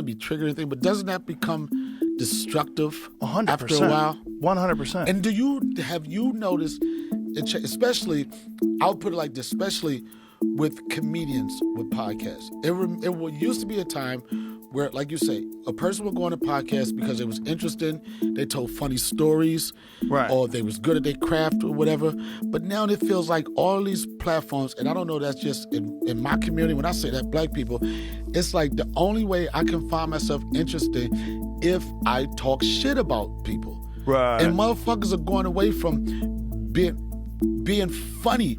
be triggering thing, but doesn't that become destructive 100%. after a while? 100%. And have you noticed, especially, I'll put it like this, especially with comedians with podcasts. It used to be a time where, like you say, a person would go on a podcast because it was interesting, they told funny stories, right, or they was good at their craft or whatever. But now it feels like all these platforms, and I don't know, that's just in my community, when I say that, black people, it's like the only way I can find myself interesting if I talk shit about people. Right. And motherfuckers are going away from being funny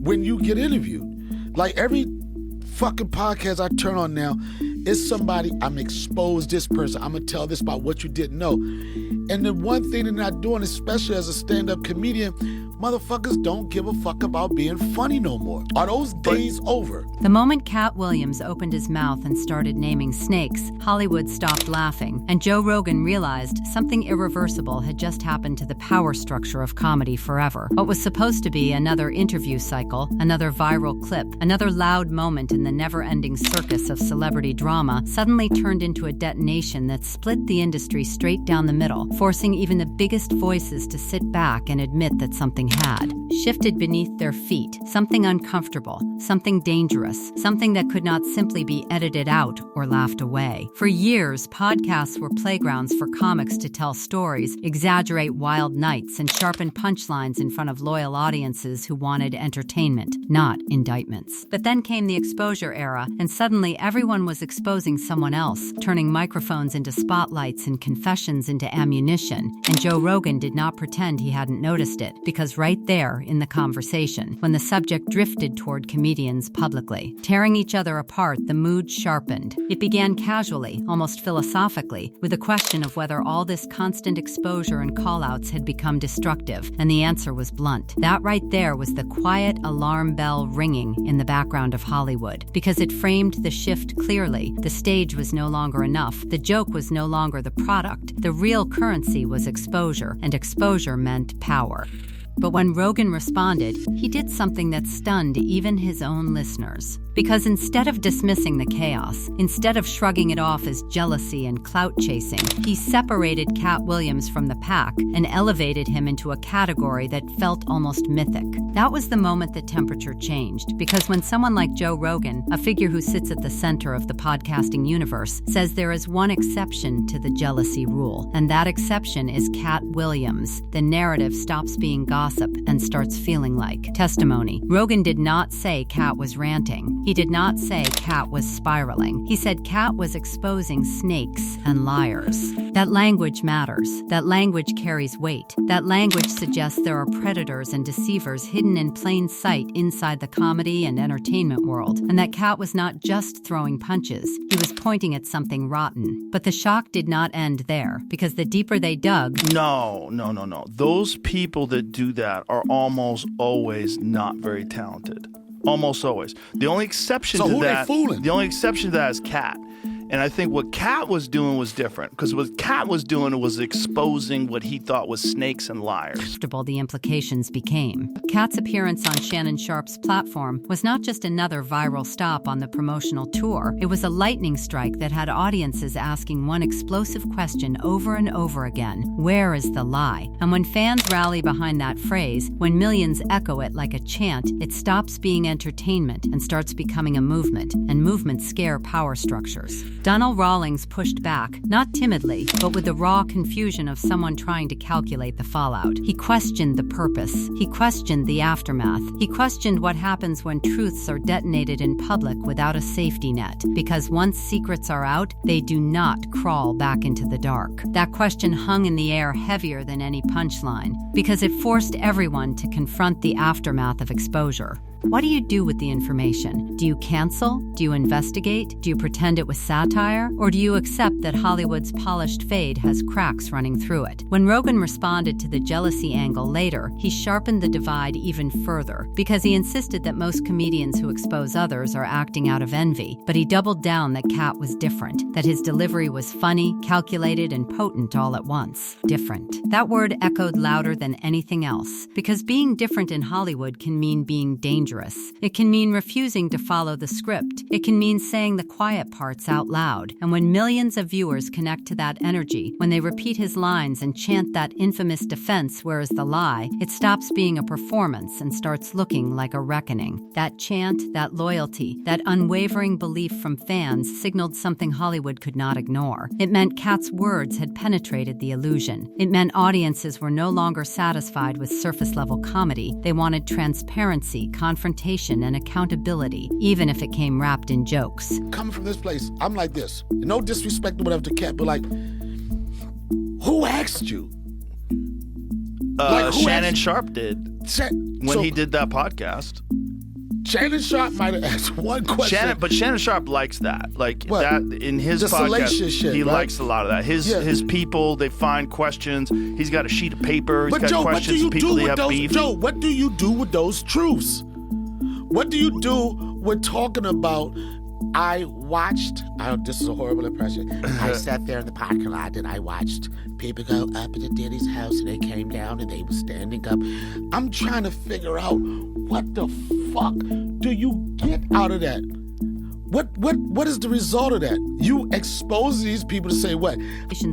when you get interviewed. Like every fucking podcast I turn on now, it's somebody, I'm exposed this person, I'm gonna tell this about what you didn't know. And the one thing they're not doing, especially as a stand-up comedian, motherfuckers don't give a fuck about being funny no more. Are those days over? The moment Katt Williams opened his mouth and started naming snakes, Hollywood stopped laughing, and Joe Rogan realized something irreversible had just happened to the power structure of comedy forever. What was supposed to be another interview cycle, another viral clip, another loud moment in the never-ending circus of celebrity drama suddenly turned into a detonation that split the industry straight down the middle, forcing even the biggest voices to sit back and admit that something had shifted beneath their feet, something uncomfortable, something dangerous, something that could not simply be edited out or laughed away. For years, podcasts were playgrounds for comics to tell stories, exaggerate wild nights, and sharpen punchlines in front of loyal audiences who wanted entertainment, not indictments. But then came the exposure era, and suddenly everyone was exposing someone else, turning microphones into spotlights and confessions into ammunition, and Joe Rogan did not pretend he hadn't noticed it, because right there in the conversation, when the subject drifted toward comedians publicly, tearing each other apart, the mood sharpened. It began casually, almost philosophically, with the question of whether all this constant exposure and call-outs had become destructive, and the answer was blunt. That right there was the quiet alarm bell ringing in the background of Hollywood, because it framed the shift clearly. The stage was no longer enough. The joke was no longer the product. The real currency was exposure, and exposure meant power. But when Rogan responded, he did something that stunned even his own listeners. Because instead of dismissing the chaos, instead of shrugging it off as jealousy and clout chasing, he separated Katt Williams from the pack and elevated him into a category that felt almost mythic. That was the moment the temperature changed, because when someone like Joe Rogan, a figure who sits at the center of the podcasting universe, says there is one exception to the jealousy rule, and that exception is Katt Williams, the narrative stops being gossip and starts feeling like testimony. Rogan did not say Katt was ranting. He did not say Katt was spiraling. He said Katt was exposing snakes and liars. That language matters. That language carries weight. That language suggests there are predators and deceivers hidden in plain sight inside the comedy and entertainment world, and that Katt was not just throwing punches. He was pointing at something rotten. But the shock did not end there, because the deeper they dug... No. Those people that do that are almost always not very talented. Almost always. The only exception So to who that, they fooling? the only exception to that is Katt. And I think what Katt was doing was different, because what Katt was doing was exposing what he thought was snakes and liars. The implications became. Katt's appearance on Shannon Sharpe's platform was not just another viral stop on the promotional tour. It was a lightning strike that had audiences asking one explosive question over and over again: where is the lie? And when fans rally behind that phrase, when millions echo it like a chant, it stops being entertainment and starts becoming a movement, and movements scare power structures. Donald Rawlings pushed back, not timidly, but with the raw confusion of someone trying to calculate the fallout. He questioned the purpose. He questioned the aftermath. He questioned what happens when truths are detonated in public without a safety net. Because once secrets are out, they do not crawl back into the dark. That question hung in the air heavier than any punchline, because it forced everyone to confront the aftermath of exposure. What do you do with the information? Do you cancel? Do you investigate? Do you pretend it was satire? Or do you accept that Hollywood's polished fade has cracks running through it? When Rogan responded to the jealousy angle later, he sharpened the divide even further, because he insisted that most comedians who expose others are acting out of envy. But he doubled down that Katt was different, that his delivery was funny, calculated, and potent all at once. Different. That word echoed louder than anything else, because being different in Hollywood can mean being dangerous. dangerous. It can mean refusing to follow the script. It can mean saying the quiet parts out loud. And when millions of viewers connect to that energy, when they repeat his lines and chant that infamous defense, "Where is the lie?" it stops being a performance and starts looking like a reckoning. That chant, that loyalty, that unwavering belief from fans signaled something Hollywood could not ignore. It meant Katt's words had penetrated the illusion. It meant audiences were no longer satisfied with surface-level comedy. They wanted transparency, confrontation, and accountability, even if it came wrapped in jokes. Coming from this place, I'm like this. No disrespect or whatever to Katt, but like, who asked you? Shannon Sharp did when he did that podcast. Shannon Sharp might have asked one question. But Shannon Sharp likes that. Like what? That in his the podcast, shit, he right? likes a lot of that. His people, they find questions. He's got a sheet of paper. He's got questions of people that have beef. Joe, what do you do with those truths? What do you do with talking about, this is a horrible impression. I sat there in the parking lot and I watched people go up into Danny's house and they came down and they were standing up. I'm trying to figure out, what the fuck do you get out of that? What is the result of that? You expose these people to say what?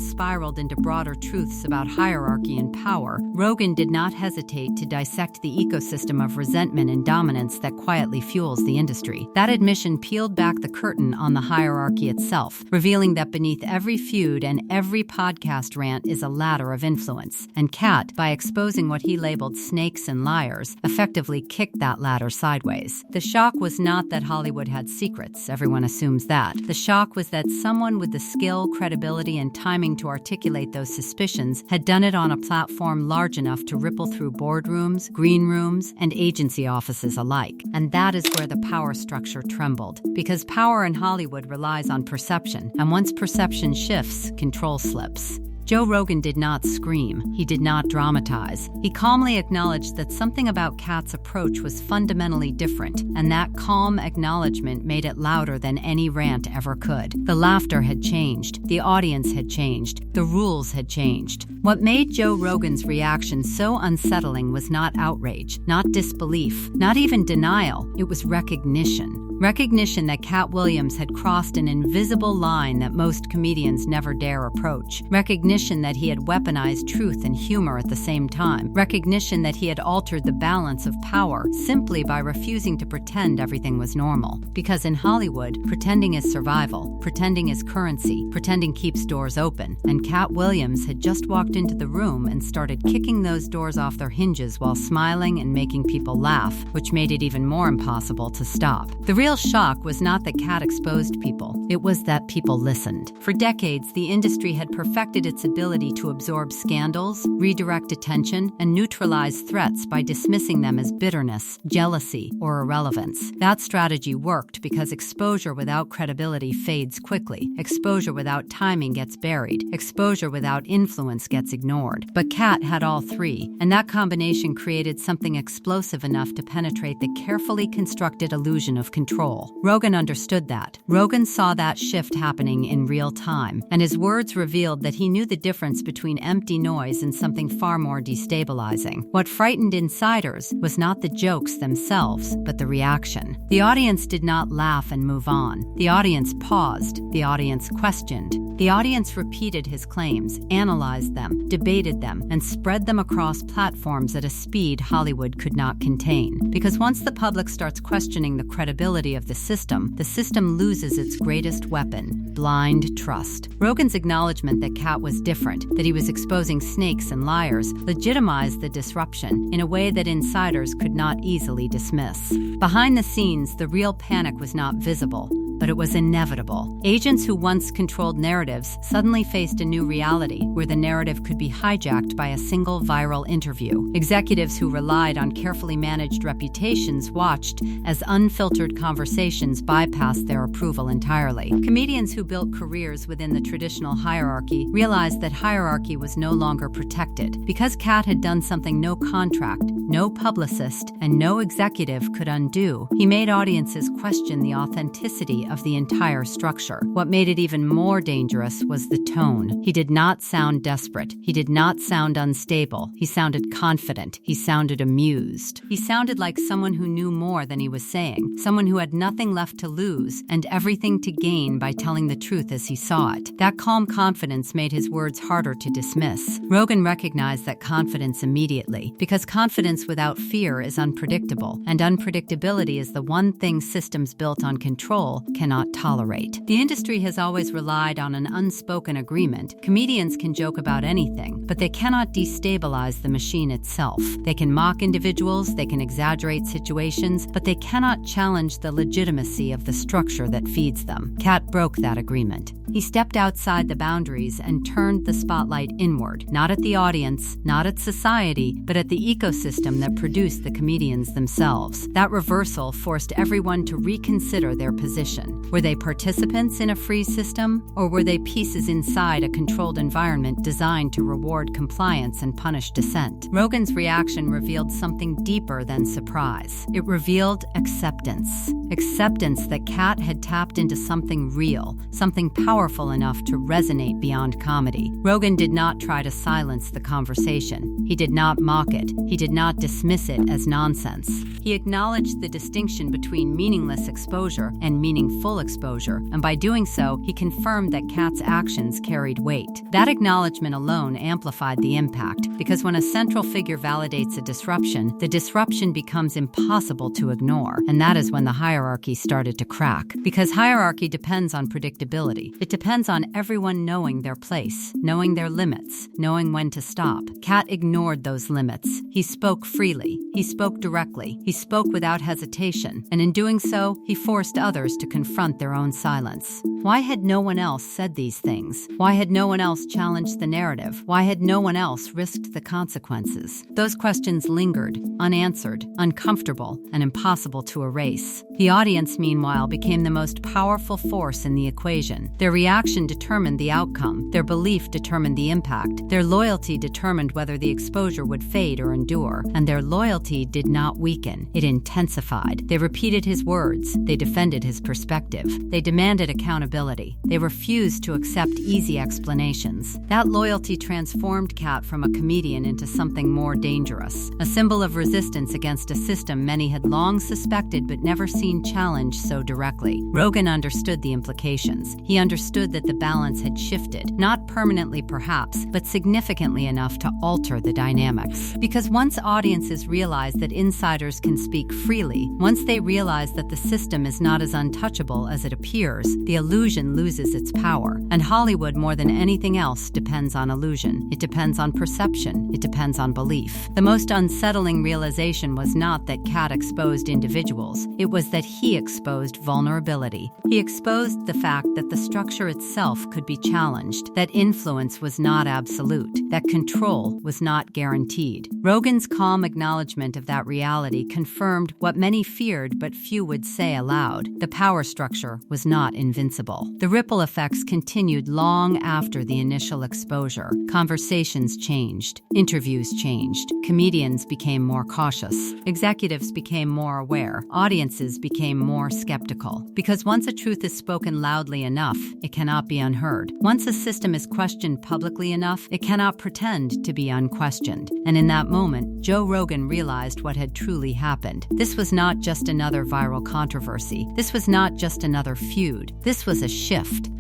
Spiraled into broader truths about hierarchy and power. Rogan did not hesitate to dissect the ecosystem of resentment and dominance that quietly fuels the industry. That admission peeled back the curtain on the hierarchy itself, revealing that beneath every feud and every podcast rant is a ladder of influence. And Katt, by exposing what he labeled snakes and liars, effectively kicked that ladder sideways. The shock was not that Hollywood had secrets. Everyone assumes that. The shock was that someone with the skill, credibility, and timing to articulate those suspicions had done it on a platform large enough to ripple through boardrooms, green rooms, and agency offices alike. And that is where the power structure trembled. Because power in Hollywood relies on perception, and once perception shifts, control slips. Joe Rogan did not scream. He did not dramatize. He calmly acknowledged that something about Katt's approach was fundamentally different, and that calm acknowledgement made it louder than any rant ever could. The laughter had changed. The audience had changed. The rules had changed. What made Joe Rogan's reaction so unsettling was not outrage, not disbelief, not even denial. It was recognition. Recognition that Katt Williams had crossed an invisible line that most comedians never dare approach. Recognition that he had weaponized truth and humor at the same time. Recognition that he had altered the balance of power simply by refusing to pretend everything was normal. Because in Hollywood, pretending is survival, pretending is currency, pretending keeps doors open. And Katt Williams had just walked into the room and started kicking those doors off their hinges while smiling and making people laugh, which made it even more impossible to stop. The real shock was not that Katt exposed people. It was that people listened. For decades, the industry had perfected its ability to absorb scandals, redirect attention, and neutralize threats by dismissing them as bitterness, jealousy, or irrelevance. That strategy worked because exposure without credibility fades quickly. Exposure without timing gets buried. Exposure without influence gets ignored. But Katt had all three, and that combination created something explosive enough to penetrate the carefully constructed illusion of control. Rogan understood that. Rogan saw that shift happening in real time, and his words revealed that he knew the difference between empty noise and something far more destabilizing. What frightened insiders was not the jokes themselves, but the reaction. The audience did not laugh and move on. The audience paused. The audience questioned. The audience repeated his claims, analyzed them, debated them, and spread them across platforms at a speed Hollywood could not contain. Because once the public starts questioning the credibility of the system loses its greatest weapon, blind trust. Rogan's acknowledgement that Katt was different, that he was exposing snakes and liars, legitimized the disruption in a way that insiders could not easily dismiss. Behind the scenes, the real panic was not visible, but it was inevitable. Agents who once controlled narratives suddenly faced a new reality where the narrative could be hijacked by a single viral interview. Executives who relied on carefully managed reputations watched as unfiltered conversations bypassed their approval entirely. Comedians who built careers within the traditional hierarchy realized that hierarchy was no longer protected. Because Katt had done something no contract, no publicist, and no executive could undo, he made audiences question the authenticity of the entire structure. What made it even more dangerous was the tone. He did not sound desperate. He did not sound unstable. He sounded confident. He sounded amused. He sounded like someone who knew more than he was saying, someone who had nothing left to lose and everything to gain by telling the truth as he saw it. That calm confidence made his words harder to dismiss. Rogan recognized that confidence immediately, because confidence without fear is unpredictable, and unpredictability is the one thing systems built on control cannot tolerate. The industry has always relied on an unspoken agreement. Comedians can joke about anything, but they cannot destabilize the machine itself. They can mock individuals, they can exaggerate situations, but they cannot challenge the legitimacy of the structure that feeds them. Katt broke that agreement. He stepped outside the boundaries and turned the spotlight inward, not at the audience, not at society, but at the ecosystem that produced the comedians themselves. That reversal forced everyone to reconsider their position. Were they participants in a free system, or were they pieces inside a controlled environment designed to reward compliance and punish dissent? Rogan's reaction revealed something deeper than surprise. It revealed acceptance. Acceptance that Katt had tapped into something real, something powerful enough to resonate beyond comedy. Rogan did not try to silence the conversation. He did not mock it. He did not dismiss it as nonsense. He acknowledged the distinction between meaningless exposure and meaningful exposure, and by doing so, he confirmed that Katt's actions carried weight. That acknowledgement alone amplified the impact, because when a central figure validates a disruption, the disruption becomes impossible to ignore, and that is when the hierarchy started to crack. Because hierarchy depends on predictability. It depends on everyone knowing their place, knowing their limits, knowing when to stop. Katt ignored those limits. He spoke freely. He spoke directly. He spoke without hesitation, and in doing so, he forced others to confront their own silence. Why had no one else said these things? Why had no one else challenged the narrative? Why had no one else risked the consequences? Those questions lingered, unanswered, uncomfortable, and impossible to erase. The audience, meanwhile, became the most powerful force in the equation. Their reaction determined the outcome. Their belief determined the impact. Their loyalty determined whether the exposure would fade or endure. And their loyalty did not weaken. It intensified. They repeated his words. They defended his perspective. They demanded accountability. They refused to accept easy explanations. That loyalty transformed Katt from a comedian into something more dangerous, a symbol of resistance against a system many had long suspected but never seen challenged so directly. Rogan understood the implications. He understood that the balance had shifted, not permanently perhaps, but significantly enough to alter the dynamics. Because once audiences realize that insiders can speak freely, once they realize that the system is not as untouchable as it appears, the illusion loses its power. And Hollywood, more than anything else, depends on illusion. It depends on perception. It depends on belief. The most unsettling realization was not that Katt exposed individuals. It was that he exposed vulnerability. He exposed the fact that the structure itself could be challenged, that influence was not absolute, that control was not guaranteed. Rogan's calm acknowledgement of that reality confirmed what many feared but few would say aloud. The power structure was not invincible. The ripple effects continued long after the initial exposure. Conversations changed. Interviews changed. Comedians became more cautious. Executives became more aware. Audiences became more skeptical. Because once a truth is spoken loudly enough, it cannot be unheard. Once a system is questioned publicly enough, it cannot pretend to be unquestioned. And in that moment, Joe Rogan realized what had truly happened. This was not just another viral controversy. This was not just another feud. This was a shift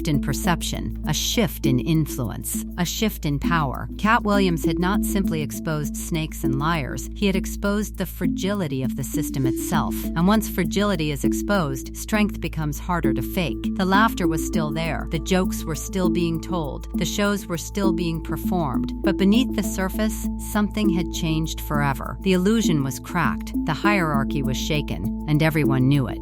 in perception, a shift in influence, a shift in power. Katt Williams had not simply exposed snakes and liars. He had exposed the fragility of the system itself. And once fragility is exposed, strength becomes harder to fake. The laughter was still there. The jokes were still being told. The shows were still being performed. But beneath the surface, something had changed forever. The illusion was cracked. The hierarchy was shaken, and everyone knew it.